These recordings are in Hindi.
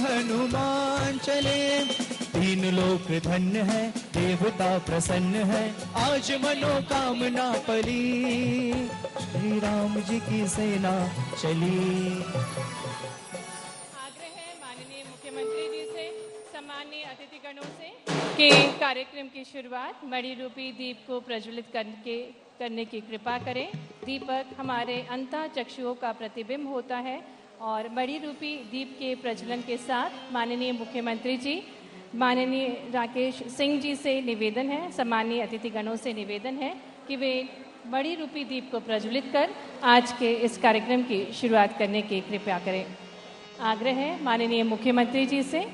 हनुमान चले। तीन लोक धन्य है, देवता प्रसन्न है, आज मनोकामना पली। श्री राम जी की सेना चली। आग्रह है माननीय मुख्यमंत्री जी से, सम्मानीय अतिथिगणों से कि कार्यक्रम की शुरुआत मणि रूपी दीप को प्रज्वलित करने की कृपा करें। दीपक हमारे अंतः चक्षुओं का प्रतिबिंब होता है और मणि रूपी दीप के प्रज्वलन के साथ माननीय मुख्यमंत्री जी, माननीय राकेश सिंह जी से निवेदन है, सम्मानीय अतिथिगणों से निवेदन है कि वे मणि रूपी दीप को प्रज्वलित कर आज के इस कार्यक्रम की शुरुआत करने की कृपा करें। आग्रह है माननीय मुख्यमंत्री जी से,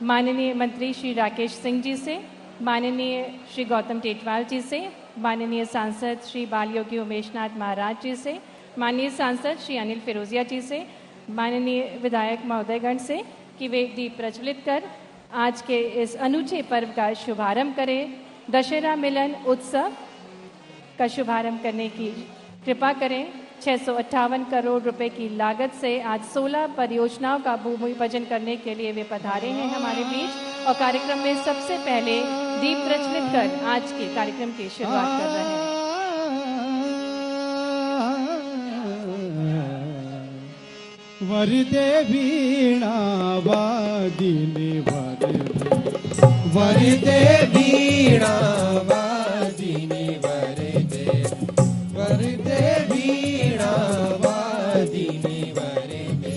माननीय मंत्री श्री राकेश सिंह जी से, माननीय श्री गौतम टेटवाल जी से, माननीय सांसद श्री बाल योगी उमेशनाथ महाराज जी से, माननीय सांसद श्री अनिल फिरोजिया जी से, माननीय विधायक महोदयगण से कि वे दीप प्रज्वलित कर आज के इस अनूठे पर्व का शुभारंभ करें। दशहरा मिलन उत्सव का शुभारंभ करने की कृपा करें। 658 करोड़ रुपए की लागत से आज 16 परियोजनाओं का भूमि पूजन करने के लिए वे पधारे हैं हमारे बीच और कार्यक्रम में सबसे पहले दीप प्रज्वलित कर आज के कार्यक्रम की शुरुआत कर रहे हैं। वरदे वीणा वादिनी वरदे वीणा वादिनी वरदे वीणा वादिनी वरदे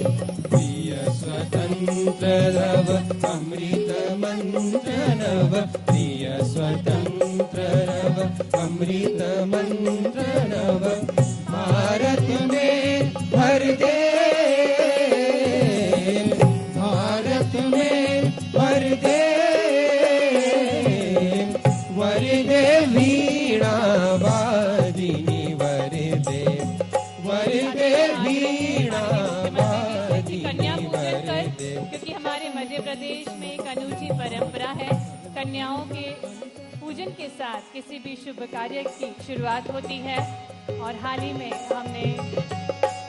प्रिय स्वतंत्र रव अमृत मंत्र नव प्रिय स्वतंत्र रव अमृत मंत्र नव भारत में भर दे भारत में भर दे वरदे वीणा वादिनी वरदे वीणा कन्या पूजन कर, क्योंकि हमारे मध्य प्रदेश में एक अनूठी परंपरा है। कन्याओं के पूजन के साथ किसी भी शुभ कार्य की शुरुआत होती है और हाल ही में हमने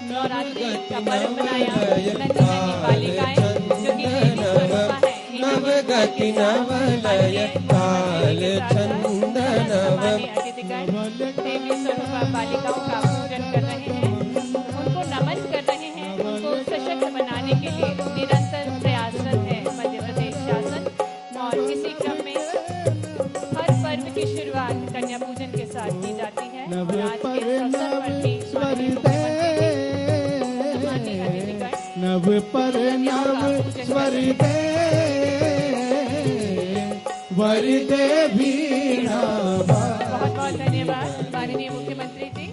नवरात्रि का पर्व मनाया। नन्ही नन्ही बालिकाएं जो कि देवी स्वरूपा है, नवगति नवलय काल छंद नव अतिथिगण देवी स्वरूपा बालिकाओं का पूजन कर रहे हैं, उनको नमन कर रहे हैं, उनको सशक्त बनाने के लिए निरंतर प्रयासरत है मध्य प्रदेश शासन। और इसी क्रम में हर पर्व की शुरुआत कन्या पूजन के साथ की जाती है और आज के इस अवसर पर भी नव पर नव स्वर दे वरदे वीणा। बहुत बहुत धन्यवाद माननीय मुख्यमंत्री जी।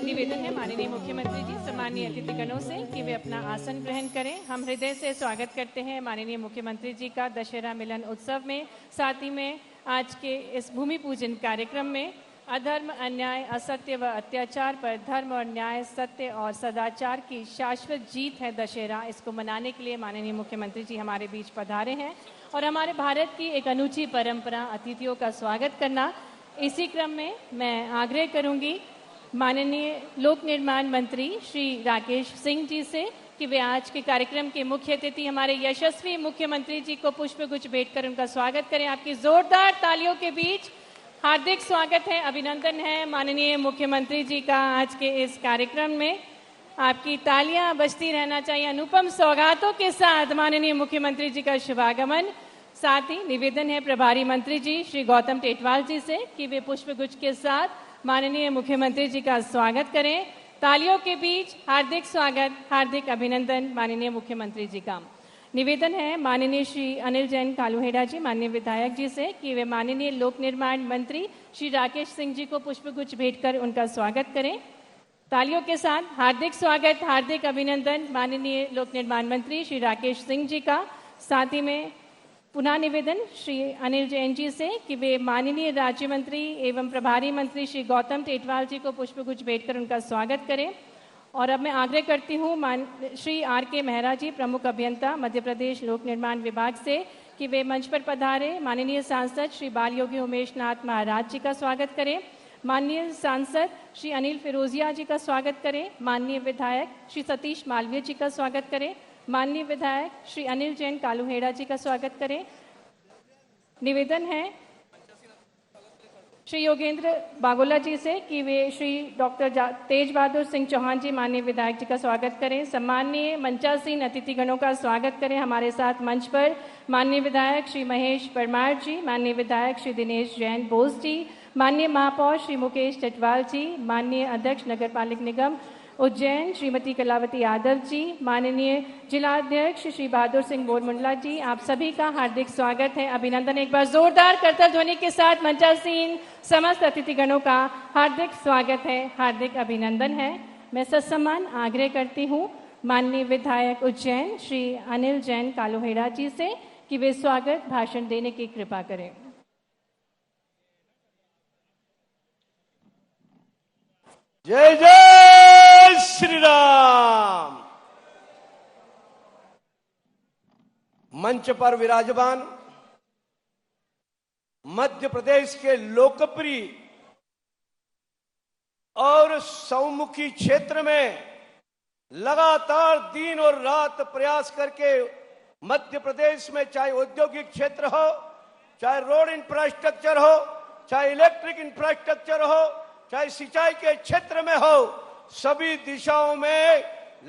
निवेदन है माननीय मुख्यमंत्री जी सम्मानीय अतिथिगणों से कि वे अपना आसन ग्रहण करें। हम हृदय से स्वागत करते हैं माननीय मुख्यमंत्री जी का दशहरा मिलन उत्सव में, साथ ही में आज के इस भूमि पूजन कार्यक्रम में। अधर्म, अन्याय, असत्य व अत्याचार पर धर्म और न्याय, सत्य और सदाचार की शाश्वत जीत है दशहरा। इसको मनाने के लिए माननीय मुख्यमंत्री जी हमारे बीच पधारे हैं और हमारे भारत की एक अनूठी परंपरा अतिथियों का स्वागत करना। इसी क्रम में मैं आग्रह करूंगी माननीय लोक निर्माण मंत्री श्री राकेश सिंह जी से कि वे आज के कार्यक्रम के मुख्य अतिथि हमारे यशस्वी मुख्यमंत्री जी को पुष्पगुच्छ भेंट कर उनका स्वागत करें। आपकी जोरदार तालियों के बीच हार्दिक स्वागत है, अभिनंदन है माननीय मुख्यमंत्री जी का आज के इस कार्यक्रम में। आपकी तालियां बजती रहना चाहिए। अनुपम सौगातों के साथ माननीय मुख्यमंत्री जी का शुभागमन। साथ ही निवेदन है प्रभारी मंत्री जी श्री गौतम टेटवाल जी से कि वे पुष्पगुच्छ के साथ माननीय मुख्यमंत्री जी का स्वागत करें। तालियों के बीच हार्दिक स्वागत, हार्दिक अभिनंदन माननीय मुख्यमंत्री जी का। निवेदन है माननीय श्री अनिल जैन कालूहेड़ा जी, माननीय विधायक जी से कि वे माननीय लोक निर्माण मंत्री श्री राकेश सिंह जी को पुष्पगुच्छ भेंट कर उनका स्वागत करें। तालियों के साथ हार्दिक स्वागत, हार्दिक अभिनंदन माननीय लोक निर्माण मंत्री श्री राकेश सिंह जी का। साथ ही में पुनः निवेदन श्री अनिल जैन जी से कि वे माननीय राज्य मंत्री एवं प्रभारी मंत्री श्री गौतम टेटवाल जी को पुष्पगुच्छ भेंट कर उनका स्वागत करें। और अब मैं आग्रह करती हूँ श्री आर के मेहरा जी, प्रमुख अभियंता मध्य प्रदेश लोक निर्माण विभाग से कि वे मंच पर पधारे। माननीय सांसद श्री बाल योगी उमेशनाथ महाराज जी का स्वागत करें। माननीय सांसद श्री अनिल फिरोजिया जी का स्वागत करें। माननीय विधायक श्री सतीश मालवीय जी का स्वागत करें। माननीय विधायक श्री अनिल जैन कालूहेड़ा जी का स्वागत करें। निवेदन है श्री योगेंद्र बागोला जी से कि वे श्री डॉक्टर तेज बहादुर सिंह चौहान जी माननीय विधायक जी का स्वागत करें। सम्माननीय मंचासीन अतिथिगणों का स्वागत करें। हमारे साथ मंच पर माननीय विधायक श्री महेश परमार जी, माननीय विधायक श्री दिनेश जैन बोस जी, माननीय महापौर श्री मुकेश चटवाल जी, माननीय अध्यक्ष नगर पालिक निगम उज्जैन श्रीमती कलावती यादव जी, माननीय जिलाध्यक्ष श्री बहादुर सिंह बोरमुंडला जी, आप सभी का हार्दिक स्वागत है, अभिनंदन। एक बार जोरदार करतल ध्वनि के साथ मंचासीन समस्त अतिथिगणों का हार्दिक स्वागत है, हार्दिक अभिनंदन है। मैं ससम्मान आग्रह करती हूँ माननीय विधायक उज्जैन श्री अनिल जैन कालूहेड़ा जी से कि वे स्वागत भाषण देने की कृपा करें। जय जय श्री राम। मंच पर विराजमान मध्य प्रदेश के लोकप्रिय और सौमुखी क्षेत्र में लगातार दिन और रात प्रयास करके मध्य प्रदेश में चाहे औद्योगिक क्षेत्र हो, चाहे रोड इंफ्रास्ट्रक्चर हो, चाहे इलेक्ट्रिक इंफ्रास्ट्रक्चर हो, चाहे सिंचाई के क्षेत्र में हो, सभी दिशाओं में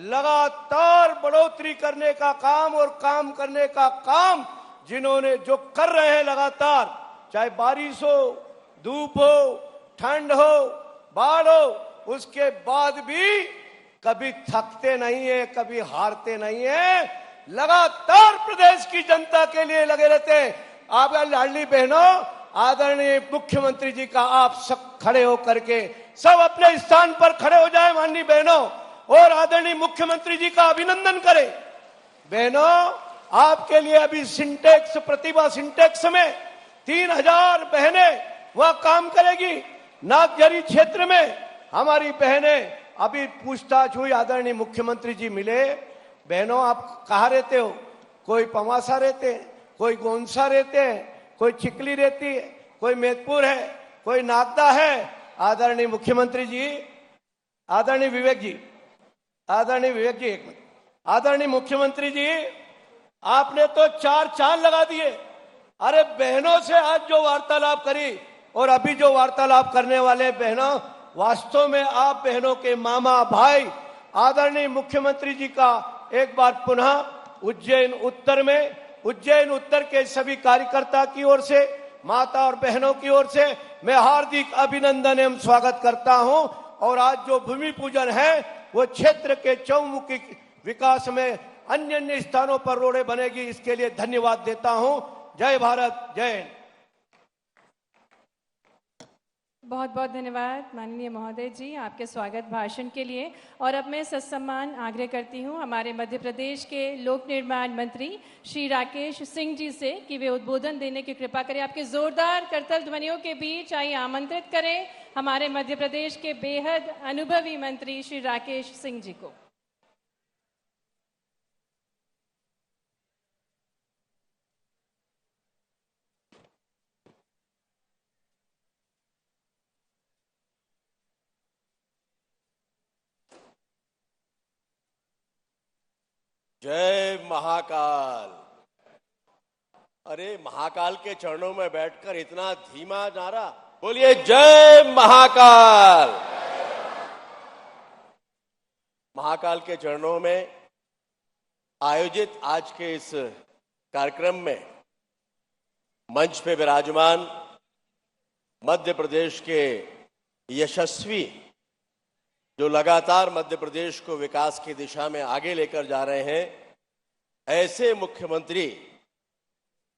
लगातार बढ़ोतरी करने का काम और काम करने का काम जिन्होंने जो कर रहे हैं लगातार, चाहे बारिश हो, धूप हो, ठंड हो, बाढ़ हो, उसके बाद भी कभी थकते नहीं है, कभी हारते नहीं है, लगातार प्रदेश की जनता के लिए लगे रहते हैं। आपका लाडली बहनों, आदरणीय मुख्यमंत्री जी का आप सब खड़े होकर के सब अपने स्थान पर खड़े हो जाए माननीय बहनों, और आदरणीय मुख्यमंत्री जी का अभिनंदन करें। बहनों, आपके लिए अभी सिंटेक्स, प्रतिभा सिंटेक्स में 3000 बहनें वह काम करेगी। नागजरी क्षेत्र में हमारी बहनें, अभी पूछताछ हुई, आदरणीय मुख्यमंत्री जी मिले, बहनों आप कहाँ रहते हो? कोई पवासा रहते हैं, कोई गोंसा रहते हैं, कोई चिकली रहती है, कोई मेदपुर है, कोई नागदा है। आदरणीय मुख्यमंत्री जी, आदरणीय विवेक जी, आदरणीय विवेक जी, एक मिनट। आदरणीय मुख्यमंत्री जी, आपने तो 4 चांद लगा दिए। अरे बहनों से आज जो वार्तालाप करी और अभी जो वार्तालाप करने वाले बहनों, वास्तव में आप बहनों के मामा भाई। आदरणीय मुख्यमंत्री जी का एक बार पुनः उज्जैन उत्तर में, उज्जैन उत्तर के सभी कार्यकर्ता की ओर से, माता और बहनों की ओर से मैं हार्दिक अभिनंदन एवं स्वागत करता हूं। और आज जो भूमि पूजन है वो क्षेत्र के चौमुखी विकास में अन्य अन्य स्थानों पर रोडें बनेगी, इसके लिए धन्यवाद देता हूं। जय भारत, जय हिंद। बहुत बहुत धन्यवाद माननीय महोदय जी आपके स्वागत भाषण के लिए। और अब मैं सत्सम्मान आग्रह करती हूं हमारे मध्य प्रदेश के लोक निर्माण मंत्री श्री राकेश सिंह जी से कि वे उद्बोधन देने की कृपा करें। आपके जोरदार करतल ध्वनियों के बीच आइए आमंत्रित करें हमारे मध्य प्रदेश के बेहद अनुभवी मंत्री श्री राकेश सिंह जी को। जय महाकाल। अरे महाकाल के चरणों में बैठकर इतना धीमा नारा, बोलिए जय महाकाल। महाकाल के चरणों में आयोजित आज के इस कार्यक्रम में मंच पे विराजमान मध्य प्रदेश के यशस्वी, जो लगातार मध्य प्रदेश को विकास की दिशा में आगे लेकर जा रहे हैं, ऐसे मुख्यमंत्री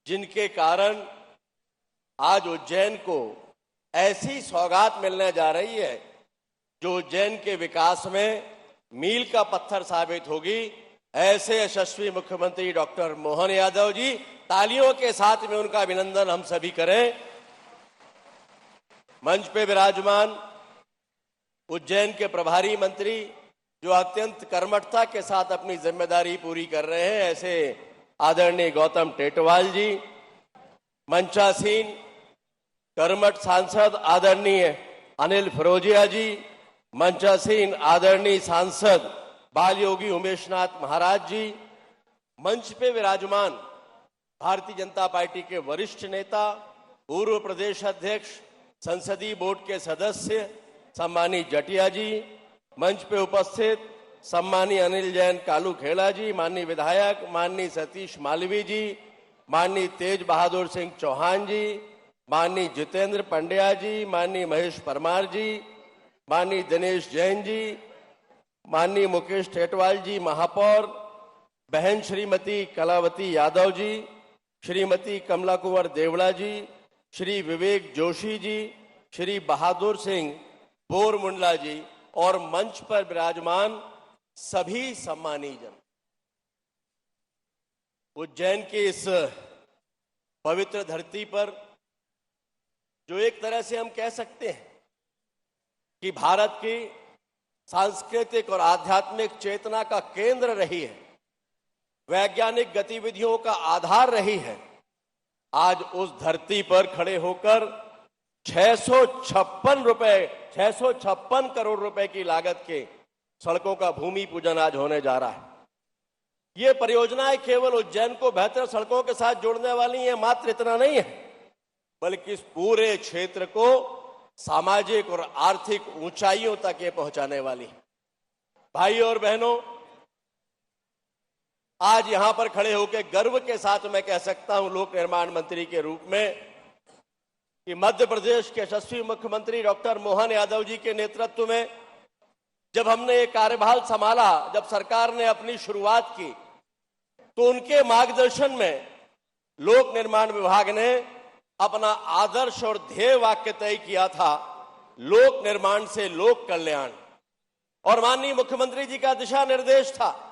जिनके कारण आज उज्जैन को ऐसी सौगात मिलने जा रही है जो उज्जैन के विकास में मील का पत्थर साबित होगी, ऐसे यशस्वी मुख्यमंत्री डॉक्टर मोहन यादव जी, तालियों के साथ में उनका अभिनंदन हम सभी करें। मंच पे विराजमान उज्जैन के प्रभारी मंत्री जो अत्यंत कर्मठता के साथ अपनी जिम्मेदारी पूरी कर रहे हैं, ऐसे आदरणीय गौतम टेटवाल जी, मंचासीन कर्मठ सांसद आदरणीय अनिल फिरोजिया जी, मंचासीन आदरणीय सांसद बाल योगी उमेशनाथ महाराज जी, मंच पे विराजमान भारतीय जनता पार्टी के वरिष्ठ नेता, पूर्व प्रदेश अध्यक्ष, संसदीय बोर्ड के सदस्य सम्मानी जटिया जी, मंच पे उपस्थित सम्मानी अनिल जैन कालू खेड़ा जी, माननीय विधायक माननीय सतीश मालवी जी, माननीय तेज बहादुर सिंह चौहान जी, माननीय जितेंद्र पंड्या जी, माननीय महेश परमार जी, माननीय दिनेश जैन जी, माननीय मुकेश टेटवाल जी महापौर, बहन श्रीमती कलावती यादव जी, श्रीमती कमला कुंवर देवड़ा जी, श्री विवेक जोशी जी, श्री बहादुर सिंह बोरमुंडला जी और मंच पर विराजमान सभी सम्मानीय जन। उज्जैन की इस पवित्र धरती पर जो एक तरह से हम कह सकते हैं कि भारत की सांस्कृतिक और आध्यात्मिक चेतना का केंद्र रही है, वैज्ञानिक गतिविधियों का आधार रही है, आज उस धरती पर खड़े होकर 656 करोड़ रुपए की लागत के सड़कों का भूमि पूजन आज होने जा रहा है। ये परियोजनाएं केवल उज्जैन को बेहतर सड़कों के साथ जोड़ने वाली है, मात्र इतना नहीं है, बल्कि इस पूरे क्षेत्र को सामाजिक और आर्थिक ऊंचाइयों तक ये पहुंचाने वाली है। भाई और बहनों, आज यहां पर खड़े होकर गर्व के साथ मैं कह सकता हूं लोक निर्माण मंत्री के रूप में कि मध्य प्रदेश के यशस्वी मुख्यमंत्री डॉक्टर मोहन यादव जी के नेतृत्व में जब हमने ये कार्यभार संभाला, जब सरकार ने अपनी शुरुआत की, तो उनके मार्गदर्शन में लोक निर्माण विभाग ने अपना आदर्श और ध्येय वाक्य तय किया था, लोक निर्माण से लोक कल्याण। और माननीय मुख्यमंत्री जी का दिशा निर्देश था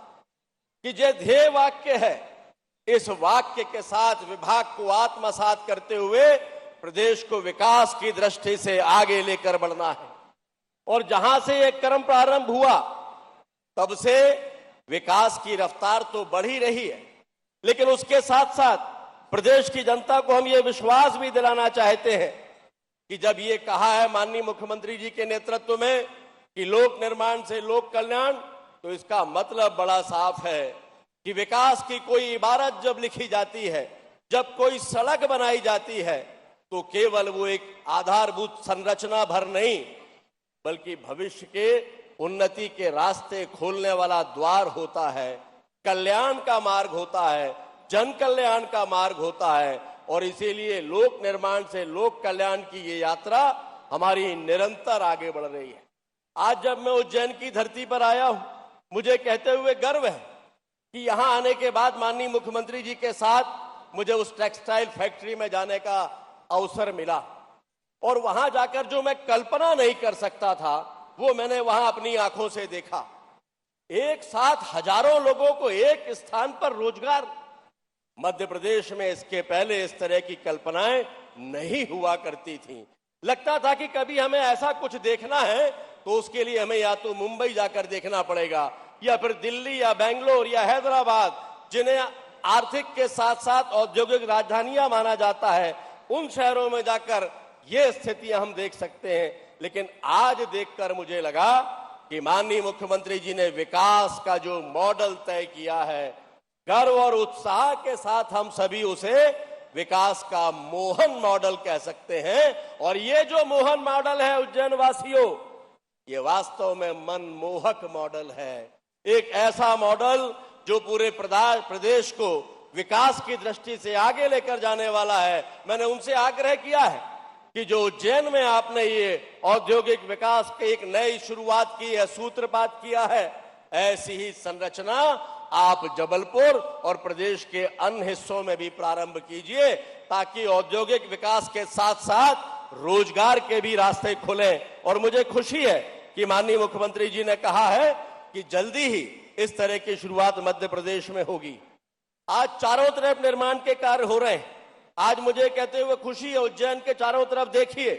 कि जो ध्येय वाक्य है, इस वाक्य के साथ विभाग को आत्मसात करते हुए प्रदेश को विकास की दृष्टि से आगे लेकर बढ़ना है। और जहां से यह क्रम प्रारंभ हुआ, तब से विकास की रफ्तार तो बढ़ ही रही है, लेकिन उसके साथ साथ प्रदेश की जनता को हम ये विश्वास भी दिलाना चाहते हैं कि जब ये कहा है माननीय मुख्यमंत्री जी के नेतृत्व में कि लोक निर्माण से लोक कल्याण, तो इसका मतलब बड़ा साफ है कि विकास की कोई इबारत जब लिखी जाती है, जब कोई सड़क बनाई जाती है, तो केवल वो एक आधारभूत संरचना भर नहीं, बल्कि भविष्य के उन्नति के रास्ते खोलने वाला द्वार होता है, कल्याण का मार्ग होता है, जन कल्याण का मार्ग होता है। और इसीलिए लोक निर्माण से लोक कल्याण की ये यात्रा हमारी निरंतर आगे बढ़ रही है। आज जब मैं उज्जैन की धरती पर आया हूं, मुझे कहते हुए गर्व है कि यहां आने के बाद माननीय मुख्यमंत्री जी के साथ मुझे उस टेक्सटाइल फैक्ट्री में जाने का अवसर मिला, और वहां जाकर जो मैं कल्पना नहीं कर सकता था, वो मैंने वहां अपनी आंखों से देखा। एक साथ हजारों लोगों को एक स्थान पर रोजगार। मध्य प्रदेश में इसके पहले इस तरह की कल्पनाएं नहीं हुआ करती थी। लगता था कि कभी हमें ऐसा कुछ देखना है तो उसके लिए हमें या तो मुंबई जाकर देखना पड़ेगा, या फिर दिल्ली या बेंगलोर या हैदराबाद, जिन्हें आर्थिक के साथ साथ औद्योगिक राजधानियां माना जाता है, उन शहरों में जाकर ये स्थितियां हम देख सकते हैं। लेकिन आज देखकर मुझे लगा कि माननीय मुख्यमंत्री जी ने विकास का जो मॉडल तय किया है, गर्व और उत्साह के साथ हम सभी उसे विकास का मोहन मॉडल कह सकते हैं। और ये जो मोहन मॉडल है उज्जैन वासियों, ये वास्तव में मनमोहक मॉडल है। एक ऐसा मॉडल जो पूरे प्रदेश को विकास की दृष्टि से आगे लेकर जाने वाला है। मैंने उनसे आग्रह किया है कि जो उज्जैन में आपने ये औद्योगिक विकास की एक नई शुरुआत की है, सूत्रपात किया है, ऐसी ही संरचना आप जबलपुर और प्रदेश के अन्य हिस्सों में भी प्रारंभ कीजिए, ताकि औद्योगिक विकास के साथ साथ रोजगार के भी रास्ते खुलें। और मुझे खुशी है कि माननीय मुख्यमंत्री जी ने कहा है कि जल्दी ही इस तरह की शुरुआत मध्य प्रदेश में होगी। आज चारों तरफ निर्माण के कार्य हो रहे हैं। आज मुझे कहते हुए खुशी है, उज्जैन के चारों तरफ देखिए,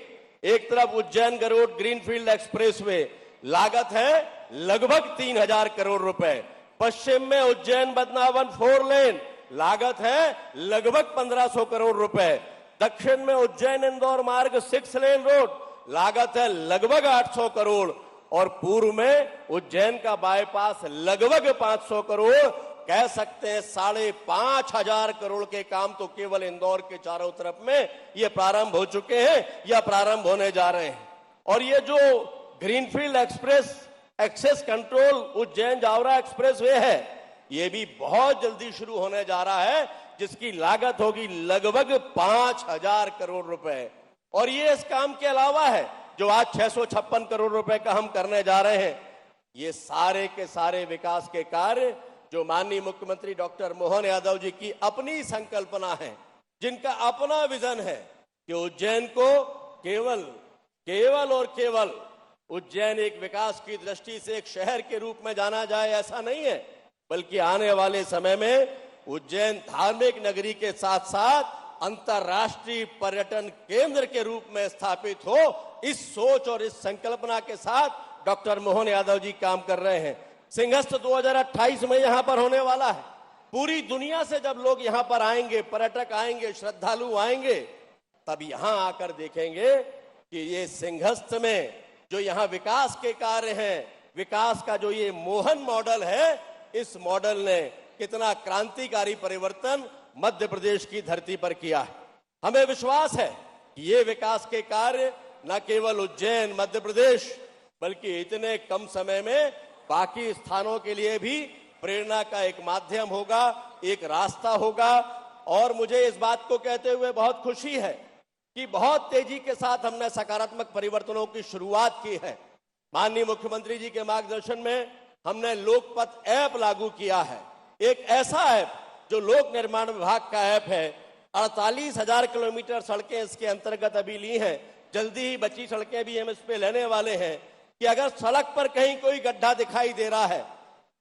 एक तरफ उज्जैन गरुड़ ग्रीनफील्ड एक्सप्रेसवे, लागत है लगभग 3000 करोड़ रुपए। पश्चिम में उज्जैन बदनावन 4 लेन, लागत है लगभग 1500 करोड़ रुपए। दक्षिण में उज्जैन इंदौर मार्ग 6 लेन रोड, लागत है लगभग 800 करोड़। और पूर्व में उज्जैन का बाईपास लगभग 500 करोड़। कह सकते हैं 5,500 करोड़ के काम तो केवल इंदौर के चारों तरफ में ये प्रारंभ हो चुके हैं या प्रारंभ होने जा रहे हैं। और ये जो greenfield express access control Ujjain Jaora expressway है, ये भी बहुत जल्दी शुरू होने जा रहा है, जिसकी लागत होगी लगभग 5,000 करोड़ रुपए। और ये इस काम के अलावा है जो आज 656 करोड़ रुपए का हम करने जा रहे हैं। ये सारे के सारे विकास के कार्य जो माननीय मुख्यमंत्री डॉक्टर मोहन यादव जी की अपनी संकल्पना है, जिनका अपना विजन है कि उज्जैन को केवल और केवल उज्जैन एक विकास की दृष्टि से एक शहर के रूप में जाना जाए, ऐसा नहीं है, बल्कि आने वाले समय में उज्जैन धार्मिक नगरी के साथ साथ अंतर्राष्ट्रीय पर्यटन केंद्र के रूप में स्थापित हो। इस सोच और इस संकल्पना के साथ डॉक्टर मोहन यादव जी काम कर रहे हैं। सिंहस्थ 2028 में यहां पर होने वाला है। पूरी दुनिया से जब लोग यहां पर आएंगे, पर्यटक आएंगे, श्रद्धालु आएंगे, तब यहां आकर देखेंगे कि ये सिंहस्थ में जो यहां विकास के कार्य हैं, विकास का जो ये मोहन मॉडल है, इस मॉडल ने कितना क्रांतिकारी परिवर्तन मध्य प्रदेश की धरती पर किया है। हमें विश्वास है कि ये विकास के कार्य न केवल उज्जैन मध्य प्रदेश बल्कि इतने कम समय में बाकी स्थानों के लिए भी प्रेरणा का एक माध्यम होगा, एक रास्ता होगा। और मुझे इस बात को कहते हुए बहुत खुशी है कि बहुत तेजी के साथ हमने सकारात्मक परिवर्तनों की शुरुआत की है। माननीय मुख्यमंत्री जी के मार्गदर्शन में हमने लोकपथ ऐप लागू किया है। एक ऐसा ऐप जो लोक निर्माण विभाग का ऐप है। 48,000 किलोमीटर सड़कें इसके अंतर्गत अभी ली हैं। जल्दी ही बची सड़कें भी हम इस पे लेने वाले हैं कि अगर सड़क पर कहीं कोई गड्ढा दिखाई दे रहा है,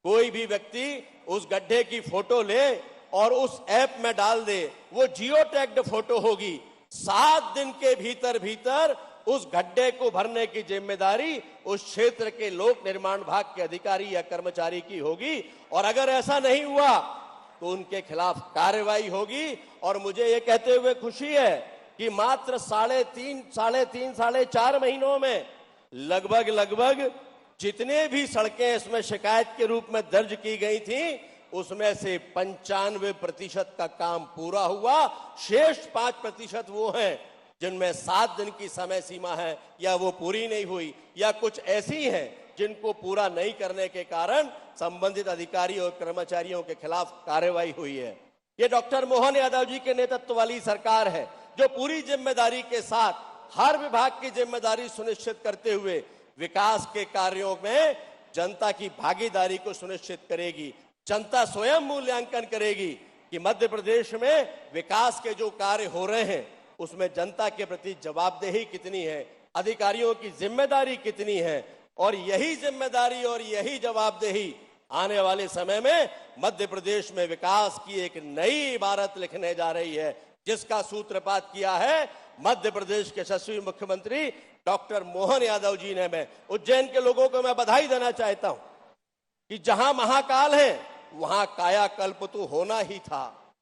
कोई भी व्यक्ति उस गड्ढे की फोटो ले और उस ऐप में डाल दे, वो जियो टैग्ड फोटो होगी। 7 दिन के भीतर उस गड्ढे को भरने की जिम्मेदारी उस क्षेत्र के लोक निर्माण विभाग के अधिकारी या कर्मचारी की होगी। और अगर ऐसा नहीं हुआ तो उनके खिलाफ कार्रवाई होगी। और मुझे ये कहते हुए खुशी है कि मात्र 3.5 महीनों में लगभग जितने भी सड़कें इसमें शिकायत के रूप में दर्ज की गई थी, उसमें से 95% का काम पूरा हुआ। शेष 5% वो हैं जिनमें 7 दिन की समय सीमा है या वो पूरी नहीं हुई, या कुछ ऐसी हैं जिनको पूरा नहीं करने के कारण संबंधित अधिकारियों और कर्मचारियों के खिलाफ कार्रवाई हुई है। ये डॉक्टर मोहन यादव जी के नेतृत्व वाली सरकार है जो पूरी जिम्मेदारी के साथ हर विभाग की जिम्मेदारी सुनिश्चित करते हुए विकास के कार्यों में जनता की भागीदारी को सुनिश्चित करेगी। जनता स्वयं मूल्यांकन करेगी कि मध्य प्रदेश में विकास के जो कार्य हो रहे हैं उसमें जनता के प्रति जवाबदेही कितनी है, अधिकारियों की जिम्मेदारी कितनी है। और यही जिम्मेदारी और यही जवाबदेही आने वाले समय में मध्य प्रदेश में विकास की एक नई इबारत लिखने जा रही है, जिसका सूत्रपात किया है मध्य प्रदेश के यशस्वी मुख्यमंत्री डॉक्टर मोहन यादव जी ने। मैं उज्जैन के लोगों को मैं बधाई देना चाहता हूं कि जहां महाकाल है वहां कायाकल्प तो होना ही था,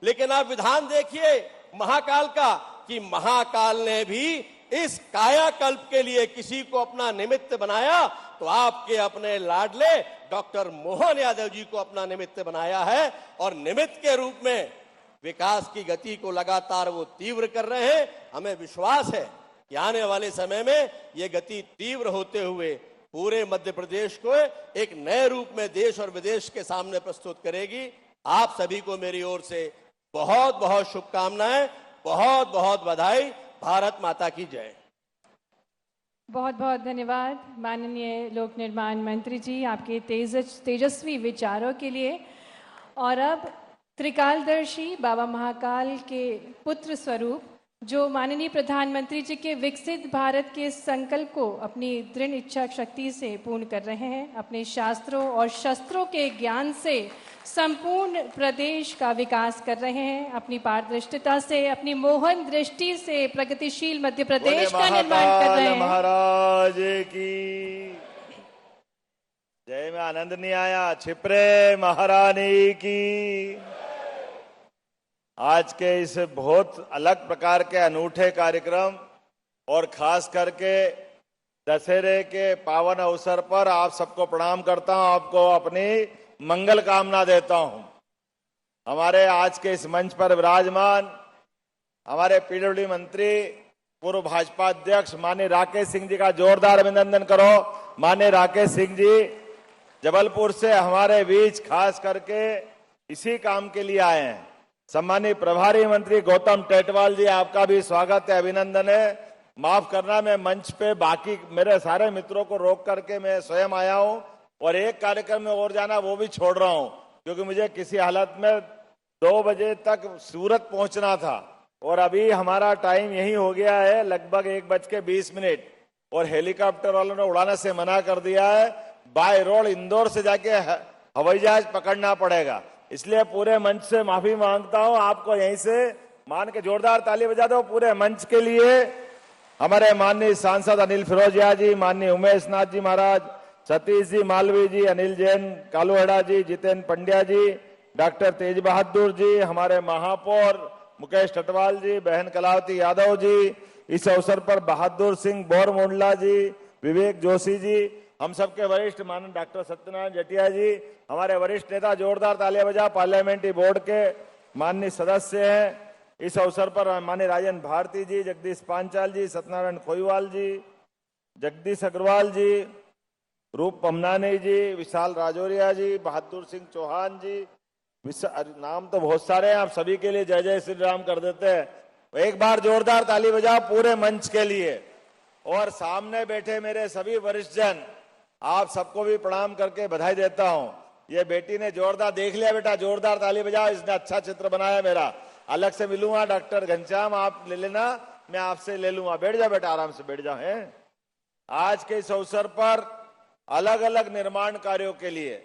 लेकिन आप विधान देखिए महाकाल का कि महाकाल ने भी इस कायाकल्प के लिए किसी को अपना निमित्त बनाया, तो आपके अपने लाडले डॉक्टर मोहन यादव जी को अपना निमित्त बनाया है। और निमित्त के रूप में विकास की गति को लगातार वो तीव्र कर रहे हैं। हमें विश्वास है कि आने वाले समय में ये गति तीव्र होते हुए पूरे मध्य प्रदेश को एक नए रूप में देश और विदेश के सामने प्रस्तुत करेगी। आप सभी को मेरी ओर से बहुत बहुत शुभकामनाएं, बहुत बहुत बधाई। भारत माता की जय। बहुत बहुत धन्यवाद माननीय लोक निर्माण मंत्री जी आपके तेजस्वी विचारों के लिए। और अब त्रिकालदर्शी बाबा महाकाल के पुत्र स्वरूप जो माननीय प्रधानमंत्री जी के विकसित भारत के संकल्प को अपनी दृढ़ इच्छा शक्ति से पूर्ण कर रहे हैं, अपने शास्त्रों और शस्त्रों के ज्ञान से संपूर्ण प्रदेश का विकास कर रहे हैं, अपनी पारदर्शिता से, अपनी मोहन दृष्टि से प्रगतिशील मध्य प्रदेश का निर्माण कर रहे हैं। महाराज की जय। में आनंद नहीं आया। छिपरे महारानी की। आज के इस बहुत अलग प्रकार के अनूठे कार्यक्रम और खास करके दशहरे के पावन अवसर पर आप सबको प्रणाम करता हूं। आपको अपनी मंगल कामना देता हूं। हमारे आज के इस मंच पर विराजमान हमारे पीडब्ल्यूडी मंत्री पूर्व भाजपा अध्यक्ष माननीय राकेश सिंह जी का जोरदार अभिनंदन करो। माननीय राकेश सिंह जी जबलपुर से हमारे बीच खास करके इसी काम के लिए आए हैं। सम्मानित प्रभारी मंत्री गौतम टेटवाल जी, आपका भी स्वागत है, अभिनंदन है। माफ करना, मैं मंच पे बाकी मेरे सारे मित्रों को रोक करके मैं स्वयं आया हूं और एक कार्यक्रम में और जाना वो भी छोड़ रहा हूं, क्योंकि मुझे किसी हालत में 2 बजे तक सूरत पहुंचना था और अभी हमारा टाइम यही हो गया है लगभग 1:20 और हेलीकॉप्टर वालों ने उड़ाने से मना कर दिया है। बाय रोड इंदौर से जाके हवाई जहाज पकड़ना पड़ेगा, इसलिए पूरे मंच से माफी मांगता हूं। आपको यहीं से मान के जोरदार ताली बजा दो पूरे मंच के लिए। हमारे माननीय सांसद अनिल फिरोजिया जी, माननीय उमेश नाथ जी महाराज, सतीश जी मालवी जी, अनिल जैन कालूहेड़ा जी, जितेंद्र पंड्या जी, डॉक्टर तेज बहादुर जी, हमारे महापौर मुकेश टटवाल जी, बहन कलावती यादव जी, इस अवसर पर बहादुर सिंह बोरमुंडला जी, विवेक जोशी जी, हम सबके वरिष्ठ माननीय डॉक्टर सत्यनारायण जटिया जी, हमारे वरिष्ठ नेता, जोरदार तालियां बजा, पार्लियामेंट्री बोर्ड के माननीय सदस्य हैं। इस अवसर पर माननीय राजेंद्र भारती जी, जगदीश पांचाल जी, सत्यनारायण खोईवाल जी, जगदीश अग्रवाल जी, रूप पमनानी जी, विशाल राजौरिया जी, बहादुर सिंह चौहान जी, नाम तो बहुत सारे हैं, आप सभी के लिए जय जय श्री राम कर देते हैं। एक बार जोरदार ताली बजाओ पूरे मंच के लिए। और सामने बैठे मेरे सभी वरिष्ठ जन, आप सबको भी प्रणाम करके बधाई देता हूं। ये बेटी ने जोरदार, देख लिया बेटा, जोरदार ताली बजाओ, इसने अच्छा चित्र बनाया मेरा। अलग से मिलूंगा डॉक्टर घनश्याम, आप ले लेना, मैं आपसे ले लूंगा। बैठ जाओ बेटा, आराम से बैठ जाओ। है आज के इस अवसर पर अलग अलग निर्माण कार्यों के लिए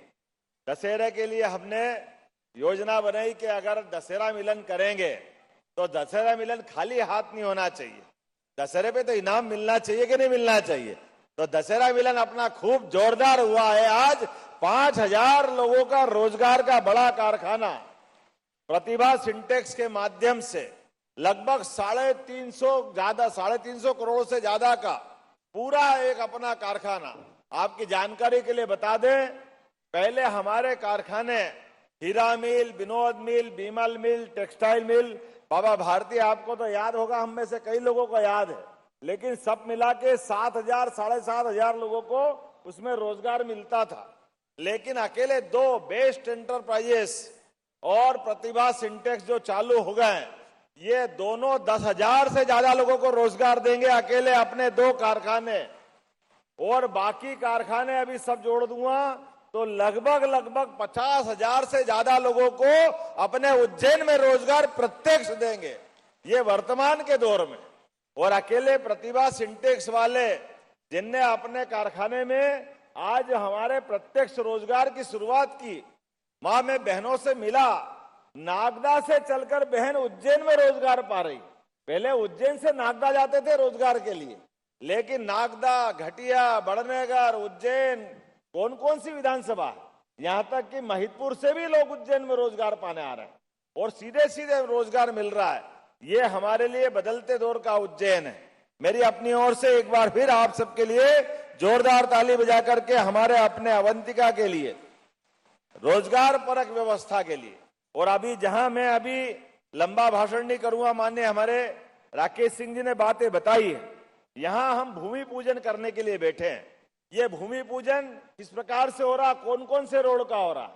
दशहरे के लिए हमने योजना बनाई कि अगर दशहरा मिलन करेंगे तो दशहरा मिलन खाली हाथ नहीं होना चाहिए, दशहरे पे तो इनाम मिलना चाहिए कि नहीं मिलना चाहिए। तो दशहरा मिलन अपना खूब जोरदार हुआ है। आज 5000 लोगों का रोजगार का बड़ा कारखाना प्रतिभा सिंटेक्स के माध्यम से लगभग 350 करोड़ से ज्यादा का पूरा एक अपना कारखाना। आपकी जानकारी के लिए बता दें, पहले हमारे कारखाने हीरा मिल, विनोद मिल, बीमल मिल, टेक्सटाइल मिल, बाबा भारती, आपको तो याद होगा, हम में से कई लोगों को याद है, लेकिन सब मिला के 7,000 7,500 लोगों को उसमें रोजगार मिलता था। लेकिन अकेले 2 बेस्ट एंटरप्राइजेस और प्रतिभा सिंटेक्स जो चालू हो गए, ये दोनों 10,000 से ज्यादा लोगों को रोजगार देंगे, अकेले अपने 2 कारखाने। और बाकी कारखाने अभी सब जोड़ दूंगा तो लगभग 50,000 से ज्यादा लोगों को अपने उज्जैन में रोजगार प्रत्यक्ष देंगे, ये वर्तमान के दौर में। और अकेले प्रतिभा सिंटेक्स वाले जिनने अपने कारखाने में आज हमारे प्रत्यक्ष रोजगार की शुरुआत की, मां में बहनों से मिला, नागदा से चलकर बहन उज्जैन में रोजगार पा रही। पहले उज्जैन से नागदा जाते थे रोजगार के लिए, लेकिन नागदा, घटिया, बड़नेगर, उज्जैन, कौन कौन सी विधानसभा है, यहां तक कि महिदपुर से भी लोग उज्जैन में रोजगार पाने आ रहे हैं और सीधे सीधे रोजगार मिल रहा है। ये हमारे लिए बदलते दौर का उज्जैन है। मेरी अपनी ओर से एक बार फिर आप सबके लिए जोरदार ताली बजा करके हमारे अपने अवंतिका के लिए, रोजगार परक व्यवस्था के लिए। और अभी जहां मैं अभी लंबा भाषण नहीं करूंगा, माननीय हमारे राकेश सिंह जी ने बातें बताई है, यहां हम भूमि पूजन करने के लिए बैठे हैं। ये भूमि पूजन किस प्रकार से हो रहा, कौन कौन से रोड का हो रहा,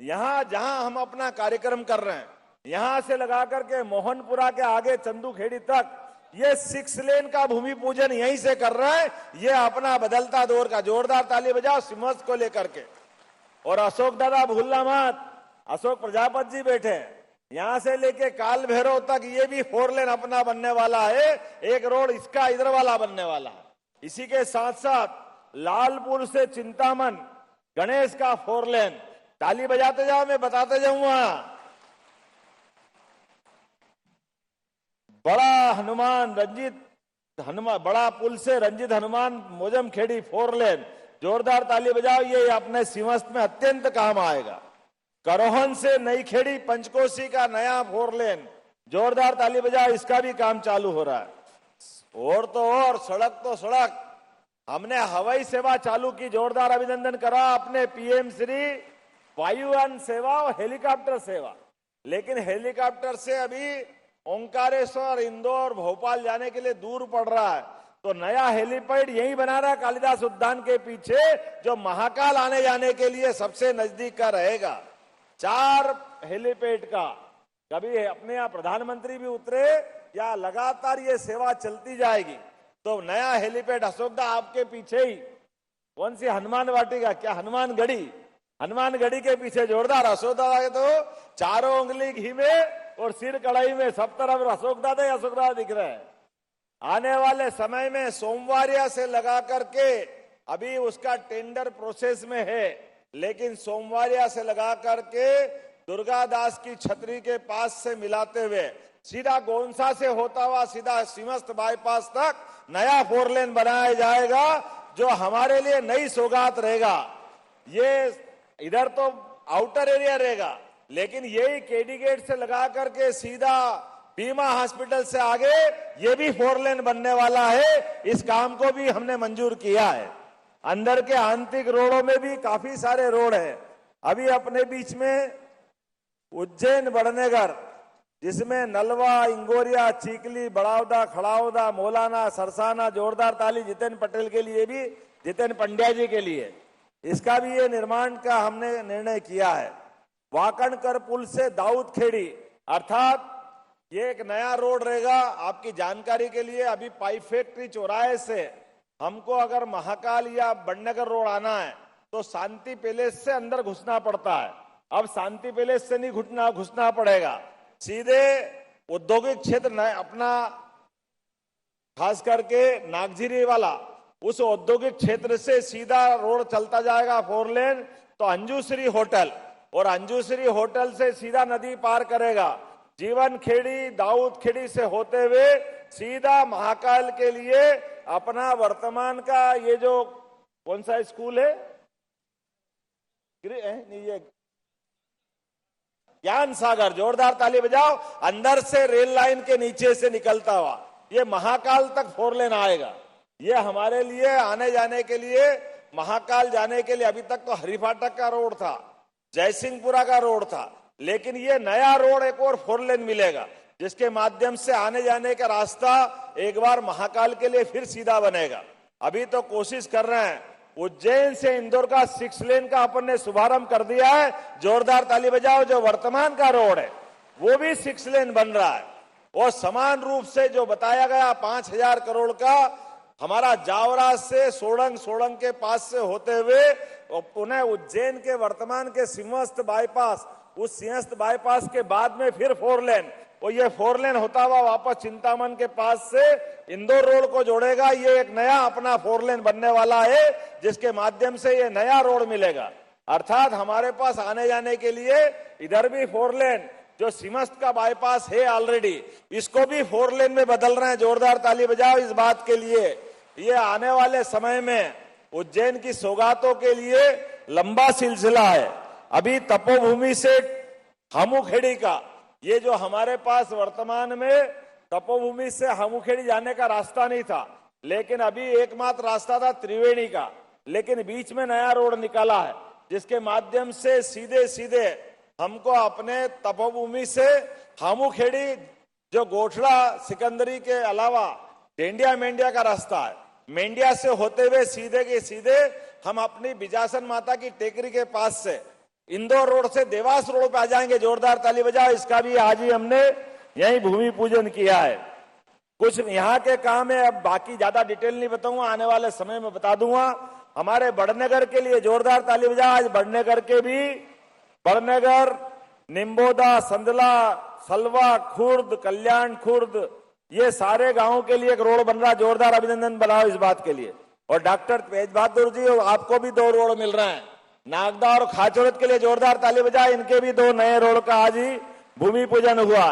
यहां जहां हम अपना कार्यक्रम कर रहे हैं, यहां से लगा करके मोहनपुरा के आगे चंदूखेड़ी तक, ये 6 लेन का भूमि पूजन यहीं से कर रहे हैं। ये अपना बदलता दौर का, जोरदार ताली बजाओ सिमस को लेकर के। और अशोक दादा भूलना मत, अशोक प्रजापति जी बैठे हैं, यहां से लेके काल भैरव तक ये भी 4 लेन अपना बनने वाला है। एक रोड इसका इधर वाला बनने वाला है। इसी के साथ साथ लालपुर से चिंतामन गणेश का 4 लेन, ताली बजाते जाओ, मैं बताते जाऊंगा। बड़ा हनुमान बड़ा पुल से रंजित हनुमान मोजम खेड़ी 4 लेन, जोरदार ताली बजाओ, ये अपने सीमस्त में अत्यंत काम आएगा। करोहन से नई खेड़ी पंचकोशी का नया 4 लेन, जोरदार ताली बजाओ, इसका भी काम चालू हो रहा है। और तो और सड़क तो सड़क, हमने हवाई सेवा चालू की, जोरदार अभिनंदन करा अपने पीएम श्री वायुयान सेवा और हेलीकॉप्टर सेवा। लेकिन हेलीकॉप्टर से अभी ओंकारेश्वर, इंदौर, भोपाल जाने के लिए दूर पड़ रहा है, तो नया हेलीपैड यही बना रहा है कालिदास उद्यान के पीछे, जो महाकाल आने जाने के लिए सबसे नजदीक का रहेगा। 4 हेलीपैड का, कभी अपने यहाँ प्रधानमंत्री भी उतरे या लगातार ये सेवा चलती जाएगी। तो नया हेलीपैड अशोकदा आपके पीछे ही, कौन सी हनुमान वाटिका, क्या हनुमानगढ़ी के पीछे जोरदार अशोकदा के तो चारों उंगली घी में और सिर कढ़ाई में, सब तरफ अशोकदा दिख रहे हैं। आने वाले समय में सोमवारिया से लगा करके, अभी उसका टेंडर प्रोसेस में है, लेकिन सोमवारिया से लगा करके दुर्गादास की छतरी के पास से मिलाते हुए सीधा गोंसा से होता हुआ सीधा सिमस्त बाईपास तक नया 4 लेन बनाया जाएगा, जो हमारे लिए नई सौगात रहेगा। ये इधर तो आउटर एरिया रहेगा, लेकिन यही केडी गेट से लगा करके सीधा बीमा हॉस्पिटल से आगे ये भी 4 लेन बनने वाला है। इस काम को भी हमने मंजूर किया है। अंदर के आंतरिक रोडों में भी काफी सारे रोड हैं। अभी अपने बीच में उज्जैन बड़नेगर, जिसमें नलवा, इंगोरिया, चीकली, बड़ावदा, खड़ावदा, मौलाना, सरसाना, जोरदार ताली जितेन पटेल के लिए भी, जितेन पंड्या जी के लिए, इसका भी ये निर्माण का हमने निर्णय किया है। वाकणकर पुल से दाऊद खेड़ी, अर्थात ये एक नया रोड रहेगा। आपकी जानकारी के लिए, अभी पाइप फैक्ट्री चौराहे से हमको अगर महाकाल या बड़नगर रोड आना है तो शांति पैलेस से अंदर घुसना पड़ता है। अब शांति पैलेस से नहीं घुसना पड़ेगा, सीधे औद्योगिक क्षेत्र अपना, खास करके नागझिरी वाला, उस औद्योगिक क्षेत्र से सीधा रोड चलता जाएगा 4 लेन, तो अंजुश्री होटल, और अंजुश्री होटल से सीधा नदी पार करेगा, जीवन खेड़ी, दाऊद खेड़ी से होते हुए सीधा महाकाल के लिए अपना वर्तमान का ये जो कौन सा स्कूल है, ये ज्ञान सागर, जोरदार ताली बजाओ, अंदर से रेल लाइन के नीचे से निकलता हुआ ये महाकाल तक 4 लेन आएगा। ये हमारे लिए आने जाने के लिए, महाकाल जाने के लिए, अभी तक तो हरिफाटक का रोड था, जयसिंहपुरा का रोड था, लेकिन ये नया रोड एक और 4 लेन मिलेगा, जिसके माध्यम से आने जाने का रास्ता एक बार महाकाल के लिए फिर सीधा बनेगा। अभी तो कोशिश कर रहे हैं, उज्जैन से इंदौर का 6 लेन का अपन ने शुभारंभ कर दिया है, जोरदार ताली बजाओ। जो वर्तमान का रोड है वो भी 6 लेन बन रहा है, और समान रूप से जो बताया गया 5000 करोड़ का हमारा जावरा से सोडंग के पास से होते हुए और पुनः उज्जैन के वर्तमान के सिंहस्थ बाईपास, उस सिंहस्थ बाईपास के बाद में फिर 4 लेन, और ये 4 लेन होता हुआ वापस चिंतामन के पास से इंदौर रोड को जोड़ेगा। ये एक नया अपना 4 लेन बनने वाला है, जिसके माध्यम से ये नया रोड मिलेगा। अर्थात हमारे पास आने जाने के लिए इधर भी 4 लेन, जो सिमस्त का बाईपास है ऑलरेडी, इसको भी 4 लेन में बदल रहे हैं। जोरदार ताली बजाओ इस बात के लिए। ये आने वाले समय में उज्जैन की सौगातों के लिए लंबा सिलसिला है। अभी तपोभूमि से हामुखेड़ी का, ये जो हमारे पास वर्तमान में तपोभूमि से हामुखेड़ी जाने का रास्ता नहीं था, लेकिन अभी एकमात्र रास्ता था त्रिवेणी का, लेकिन बीच में नया रोड निकाला है, जिसके माध्यम से सीधे सीधे हमको अपने तपोभूमि से हामुखेड़ी, जो गोठड़ा सिकंदरी के अलावा डेंडिया मेंडिया का रास्ता है, मेंडिया से होते हुए सीधे के सीधे हम अपनी बिजासन माता की टेकरी के पास से इंदौर रोड से देवास रोड पे आ जाएंगे। जोरदार ताली बजाओ। इसका भी आज ही हमने यही भूमि पूजन किया है। कुछ यहाँ के काम है, अब बाकी ज्यादा डिटेल नहीं बताऊंगा, आने वाले समय में बता दूंगा। हमारे बड़नगर के लिए जोरदार ताली बजाओ। आज बड़नगर के भी, बड़नगर, निम्बोदा, संदला, सलवा, खुर्द, कल्याण खुर्द, ये सारे गांवों के लिए एक रोड बन रहा है। जोरदार अभिनंदन बनाओ इस बात के लिए। और डॉक्टर तेज बहादुर जी, आपको भी 2 रोड मिल रहे हैं, नागदा और खाचौरत के लिए जोरदार ताली बजाए। इनके भी 2 नए रोड का आज ही भूमि पूजन हुआ।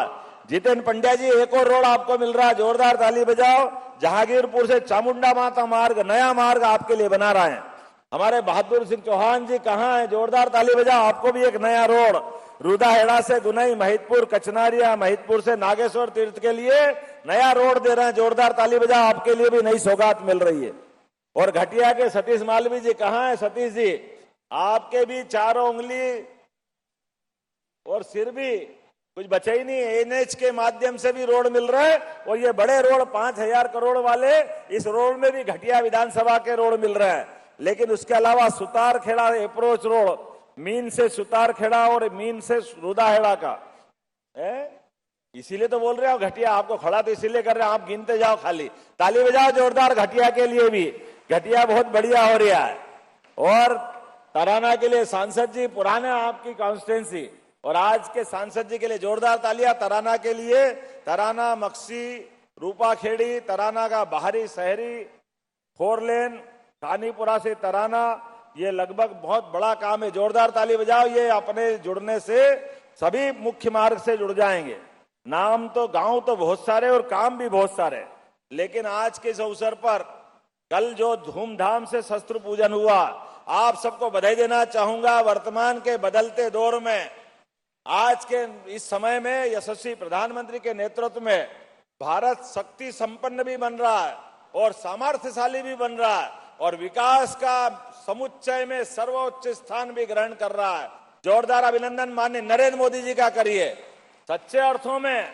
जितेन पंड्या जी, एक और रोड आपको मिल रहा है, जोरदार ताली बजाओ। जहांगीरपुर से चामुंडा माता मार्ग, नया मार्ग आपके लिए बना रहे हैं। हमारे बहादुर सिंह चौहान जी कहाँ है? जोरदार ताली बजाओ। आपको भी एक नया रोड रुदाहेड़ा से गुनई, महितपुर, कचनारिया, महितपुर से नागेश्वर तीर्थ के लिए नया रोड दे रहे हैं। जोरदार ताली बजाओ। आपके लिए भी नई सौगात मिल रही है। और घटिया के सतीश मालवी जी कहाँ है? सतीश जी, आपके भी 4 उंगली और फिर भी कुछ बचा ही नहीं। एनएच के माध्यम से भी रोड मिल रहे हैं और ये बड़े रोड 5,000 करोड़ वाले, इस रोड में भी घटिया विधानसभा के रोड मिल रहे हैं। लेकिन उसके अलावा सुतारखेड़ा अप्रोच रोड, मीन से सुतारखेड़ा और मीन से रुदाहेड़ा का है, इसीलिए तो बोल रहे हो घटिया। आपको खड़ा तो इसीलिए कर रहे हैं, आप गिनते जाओ, खाली ताली बजाओ जोरदार घटिया के लिए भी। घटिया बहुत बढ़िया हो रहा है। और तराना के लिए सांसद जी, पुराने आपकी कॉन्स्टिट्यूंसी, और आज के सांसद जी के लिए जोरदार तालियां तराना के लिए। तराना, मक्सी, रूपाखेड़ी, तराना का बाहरी शहरी 4 लेन, खानीपुरा से तराना, ये लगभग बहुत बड़ा काम है। जोरदार ताली बजाओ। ये अपने जुड़ने से सभी मुख्य मार्ग से जुड़ जाएंगे। नाम तो, गांव तो बहुत सारे और काम भी बहुत सारे, लेकिन आज के इस अवसर पर कल जो धूमधाम से शस्त्र पूजन हुआ, आप सबको बधाई देना चाहूंगा। वर्तमान के बदलते दौर में, आज के इस समय में यशस्वी प्रधानमंत्री के नेतृत्व में भारत शक्ति संपन्न भी बन रहा है और सामर्थ्यशाली भी बन रहा है और विकास का समुच्चय में सर्वोच्च स्थान भी ग्रहण कर रहा है। जोरदार अभिनंदन माननीय नरेंद्र मोदी जी का करिए। सच्चे अर्थों में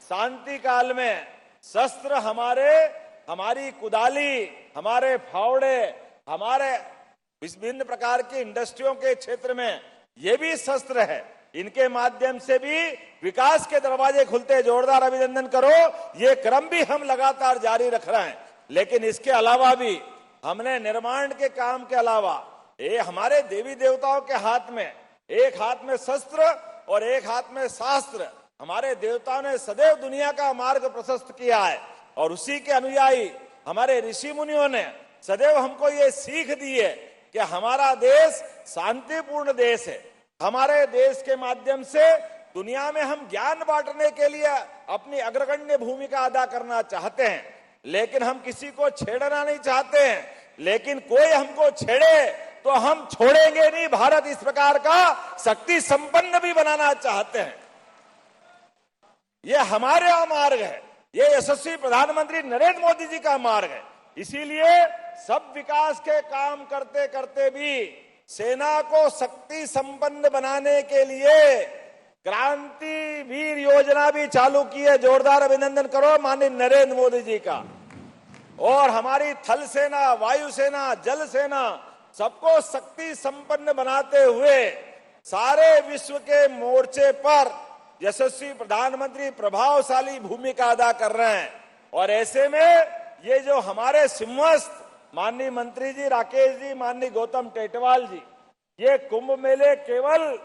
शांति काल में शस्त्र हमारी कुदाली, हमारे फावड़े, हमारे विभिन्न प्रकार की इंडस्ट्रियों के क्षेत्र में ये भी शस्त्र है। इनके माध्यम से भी विकास के दरवाजे खुलते। जोरदार अभिनंदन करो। ये क्रम भी हम लगातार जारी रख रहे हैं। लेकिन इसके अलावा भी हमने निर्माण के काम के अलावा, ये हमारे देवी देवताओं के हाथ में, एक हाथ में शस्त्र और एक हाथ में शास्त्र। हमारे देवताओं ने सदैव दुनिया का मार्ग प्रशस्त किया है और उसी के अनुयायी हमारे ऋषि मुनियों ने सदैव हमको ये सीख दी है कि हमारा देश शांतिपूर्ण देश है। हमारे देश के माध्यम से दुनिया में हम ज्ञान बांटने के लिए अपनी अग्रगण्य भूमिका अदा करना चाहते हैं, लेकिन हम किसी को छेड़ना नहीं चाहते हैं। लेकिन कोई हमको छेड़े तो हम छोड़ेंगे नहीं। भारत इस प्रकार का शक्ति संपन्न भी बनाना चाहते हैं। ये हमारे मार्ग है, ये यशस्वी प्रधानमंत्री नरेंद्र मोदी जी का मार्ग है। इसीलिए सब विकास के काम करते करते भी सेना को शक्ति संपन्न बनाने के लिए क्रांति वीर योजना भी चालू की है। जोरदार अभिनंदन करो माननीय नरेंद्र मोदी जी का। और हमारी थल सेना, वायु सेना, जल सेना सबको शक्ति संपन्न बनाते हुए सारे विश्व के मोर्चे पर यशस्वी प्रधानमंत्री प्रभावशाली भूमिका अदा कर रहे हैं। और ऐसे में ये जो हमारे सिंहस्थ माननीय मंत्री जी राकेश जी, माननीय गौतम टेटवाल जी, ये कुंभ मेले केवल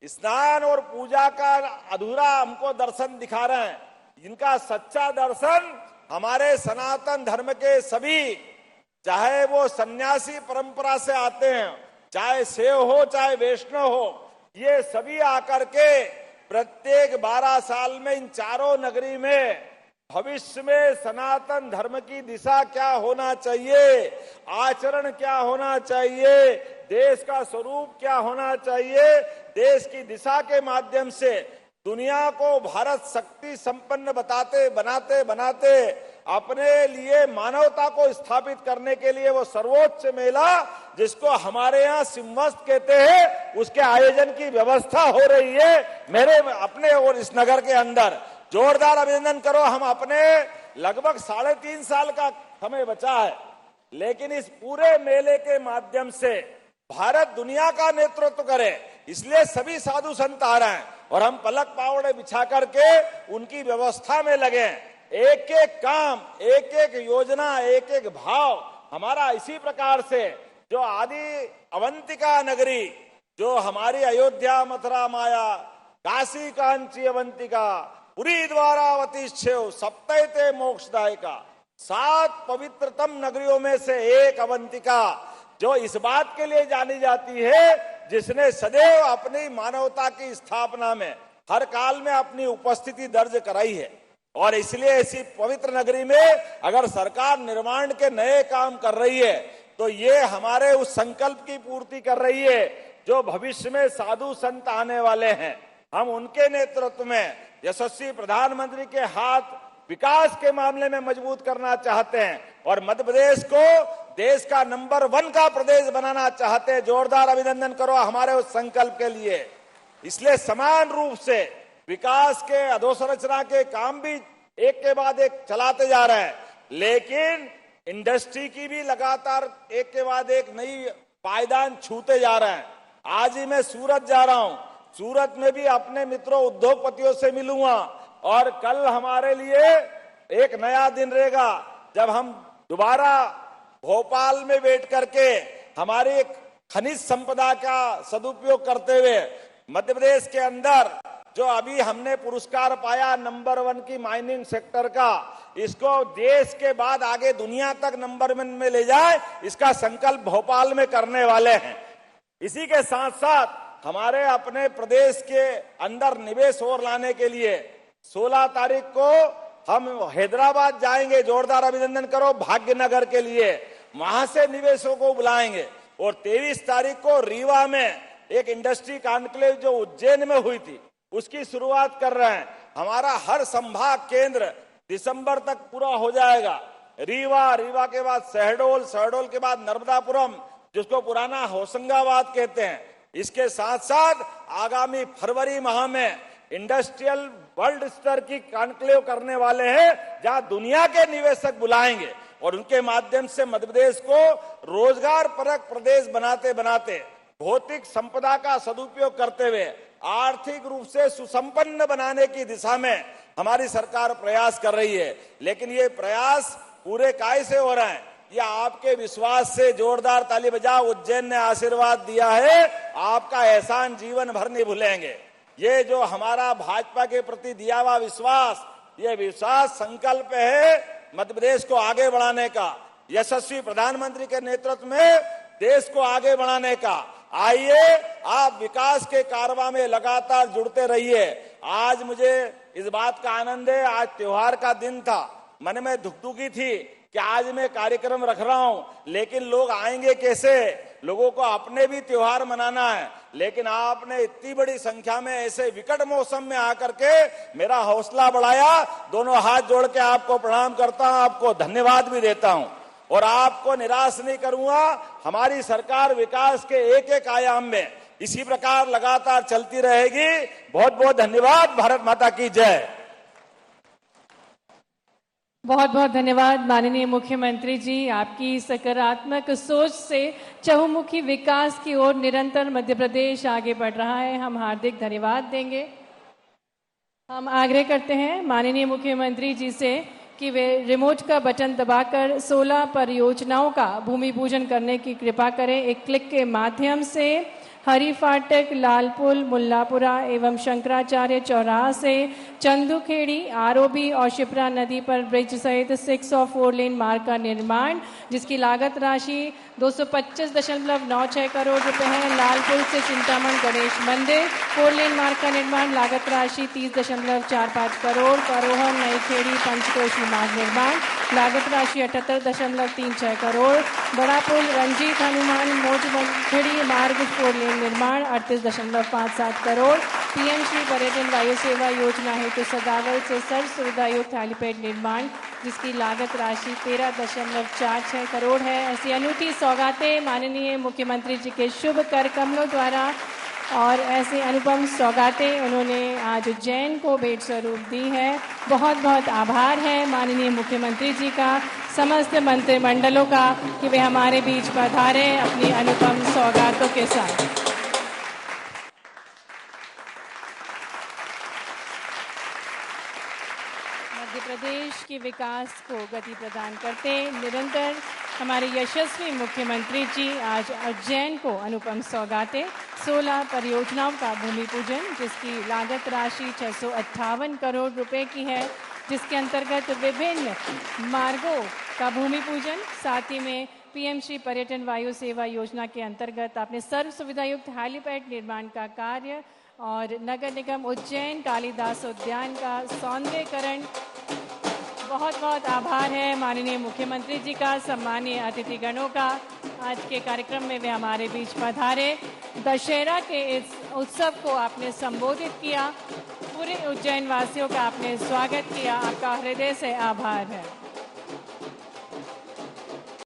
स्नान और पूजा का अधूरा हमको दर्शन दिखा रहे हैं। इनका सच्चा दर्शन हमारे सनातन धर्म के सभी, चाहे वो सन्यासी परंपरा से आते हैं, चाहे शैव हो, चाहे वैष्णव हो, ये सभी आकर के प्रत्येक 12 साल में इन चारों नगरी में भविष्य में सनातन धर्म की दिशा क्या होना चाहिए, आचरण क्या होना चाहिए, देश का स्वरूप क्या होना चाहिए, देश की दिशा के माध्यम से दुनिया को भारत शक्ति संपन्न बनाते बनाते अपने लिए मानवता को स्थापित करने के लिए वो सर्वोच्च मेला, जिसको हमारे यहाँ सिंहस्थ कहते हैं, उसके आयोजन की व्यवस्था हो रही है मेरे अपने और इस नगर के अंदर। जोरदार अभिनंदन करो। हम अपने लगभग 3.5 साल का समय बचा है, लेकिन इस पूरे मेले के माध्यम से भारत दुनिया का नेतृत्व करे, इसलिए सभी साधु संत आ रहे हैं और हम पलक पावड़े बिछा करके उनकी व्यवस्था में लगे। एक एक काम, एक एक योजना, एक एक भाव हमारा इसी प्रकार से जो आदि अवंतिका नगरी, जो हमारी अयोध्या, मथुरा, माया, काशी कांची अवंतिका, पुरी द्वारावती शिव, सप्तैते मोक्षदायिका, 7 पवित्रतम नगरियों में से एक अवंतिका, जो इस बात के लिए जानी जाती है जिसने सदैव अपनी मानवता की स्थापना में हर काल में अपनी उपस्थिति दर्ज कराई है। और इसलिए ऐसी पवित्र नगरी में अगर सरकार निर्माण के नए काम कर रही है तो ये हमारे उस संकल्प की पूर्ति कर रही है जो भविष्य में साधु संत आने वाले हैं। हम उनके नेतृत्व में यशस्वी प्रधानमंत्री के हाथ विकास के मामले में मजबूत करना चाहते हैं और मध्य प्रदेश को देश का नंबर 1 का प्रदेश बनाना चाहते हैं। जोरदार अभिनंदन करो हमारे उस संकल्प के लिए। इसलिए समान रूप से विकास के अधोसंरचना के काम भी एक के बाद एक चलाते जा रहे हैं, लेकिन इंडस्ट्री की भी लगातार एक के बाद एक नई पायदान छूते जा रहे हैं। आज ही मैं सूरत जा रहा हूं, सूरत में भी अपने मित्रों उद्योगपतियों से मिलूंगा और कल हमारे लिए एक नया दिन रहेगा जब हम दोबारा भोपाल में बैठ करके हमारी खनिज संपदा का सदुपयोग करते हुए मध्य प्रदेश के अंदर जो अभी हमने पुरस्कार पाया नंबर 1 की माइनिंग सेक्टर का, इसको देश के बाद आगे दुनिया तक नंबर 1 में ले जाए, इसका संकल्प भोपाल में करने वाले हैं। इसी के साथ साथ हमारे अपने प्रदेश के अंदर निवेश और लाने के लिए 16 तारीख को हम हैदराबाद जाएंगे, जोरदार अभिनंदन करो भाग्यनगर के लिए, वहां से निवेशों को बुलाएंगे। और 23 तारीख को रीवा में एक इंडस्ट्री कॉन्क्लेव जो उज्जैन में हुई थी उसकी शुरुआत कर रहे हैं। हमारा हर संभाग केंद्र दिसंबर तक पूरा हो जाएगा। रीवा के बाद शहडोल के बाद नर्मदापुरम, जिसको पुराना होशंगाबाद कहते हैं। इसके साथ साथ आगामी फरवरी माह में इंडस्ट्रियल वर्ल्ड स्तर की कॉन्क्लेव करने वाले हैं, जहां दुनिया के निवेशक बुलाएंगे और उनके माध्यम से मध्य प्रदेश को रोजगार परक प्रदेश बनाते बनाते, भौतिक संपदा का सदुपयोग करते हुए आर्थिक रूप से सुसंपन्न बनाने की दिशा में हमारी सरकार प्रयास कर रही है। लेकिन ये प्रयास पूरे काय से हो रहे हैं, ये आपके विश्वास से। जोरदार ताली बजाओ, उज्जैन ने आशीर्वाद दिया है, आपका एहसान जीवन भर नहीं भूलेंगे। ये जो हमारा भाजपा के प्रति दिया हुआ विश्वास, ये विश्वास संकल्प है मध्य प्रदेश को आगे बढ़ाने का, यशस्वी प्रधानमंत्री के नेतृत्व में देश को आगे बढ़ाने का। आइए आप विकास के कारवां में लगातार जुड़ते रहिए। आज मुझे इस बात का आनंद है, आज त्योहार का दिन था, मन में धुकधुकी थी कि आज मैं कार्यक्रम रख रहा हूं, लेकिन लोग आएंगे कैसे, लोगों को अपने भी त्योहार मनाना है। लेकिन आपने इतनी बड़ी संख्या में ऐसे विकट मौसम में आकर के मेरा हौसला बढ़ाया। दोनों हाथ जोड़ के आपको प्रणाम करता हूं, आपको धन्यवाद भी देता हूं और आपको निराश नहीं करूंगा। हमारी सरकार विकास के एक एक आयाम में इसी प्रकार लगातार चलती रहेगी। बहुत बहुत धन्यवाद। भारत माता की जय। बहुत बहुत धन्यवाद माननीय मुख्यमंत्री जी। आपकी सकारात्मक सोच से चहुमुखी विकास की ओर निरंतर मध्य प्रदेश आगे बढ़ रहा है, हम हार्दिक धन्यवाद देंगे। हम आग्रह करते हैं माननीय मुख्यमंत्री जी से कि वे रिमोट का बटन दबाकर 16 परियोजनाओं का भूमि पूजन करने की कृपा करें। एक क्लिक के माध्यम से हरी फाटक, लालपुल, मुल्लापुरा एवं शंकराचार्य चौराहा से चंदूखेड़ी, आरओबी और शिप्रा नदी पर ब्रिज सहित 6 और 4 लेन मार्ग का निर्माण, जिसकी लागत राशि 225.96 करोड़ रुपए है। लालपुल से चिंतामण गणेश मंदिर 4 लेन मार्ग का निर्माण, लागत राशि 30.45 करोड़। करोहन नईखेड़ी पंचकोशी मार्ग निर्माण, लागत राशि 78.36 करोड़। बड़ा पुल रंजीत हनुमान मोजखेड़ी मार्ग 4 लेन निर्माण 38.57 करोड़। पीएम श्री पर्यटन वायु सेवा योजना हेतु सदावल से सर्व सुविधा युक्त हेलीपैड निर्माण, जिसकी लागत राशि 13.46 करोड़ है। ऐसी अनूठी सौगातें माननीय मुख्यमंत्री जी के शुभ कर कमलों द्वारा और ऐसे अनुपम सौगातें उन्होंने आज उज्जैन को भेंट स्वरूप दी है। बहुत बहुत आभार है माननीय मुख्यमंत्री जी का, समस्त मंत्रिमंडलों का कि वे हमारे बीच पधारे अपनी अनुपम सौगातों के साथ। मध्य प्रदेश के विकास को गति प्रदान करते निरंतर हमारे यशस्वी मुख्यमंत्री जी आज उज्जैन को अनुपम सौगातें 16 परियोजनाओं का भूमि पूजन, जिसकी लागत राशि 658 करोड़ रुपए की है, जिसके अंतर्गत विभिन्न मार्गों का भूमि पूजन, साथ ही में पीएम श्री पर्यटन वायु सेवा योजना के अंतर्गत आपने सर्व सुविधा युक्त हेलीपैड निर्माण का कार्य और नगर निगम उज्जैन कालिदास उद्यान का सौंदर्यीकरण। बहुत बहुत आभार है माननीय मुख्यमंत्री जी का, सम्मानीय अतिथिगणों का। आज के कार्यक्रम में वे हमारे बीच पधारे, दशहरा के इस उत्सव को आपने संबोधित किया, पूरे उज्जैन वासियों का आपने स्वागत किया, आपका हृदय से आभार है।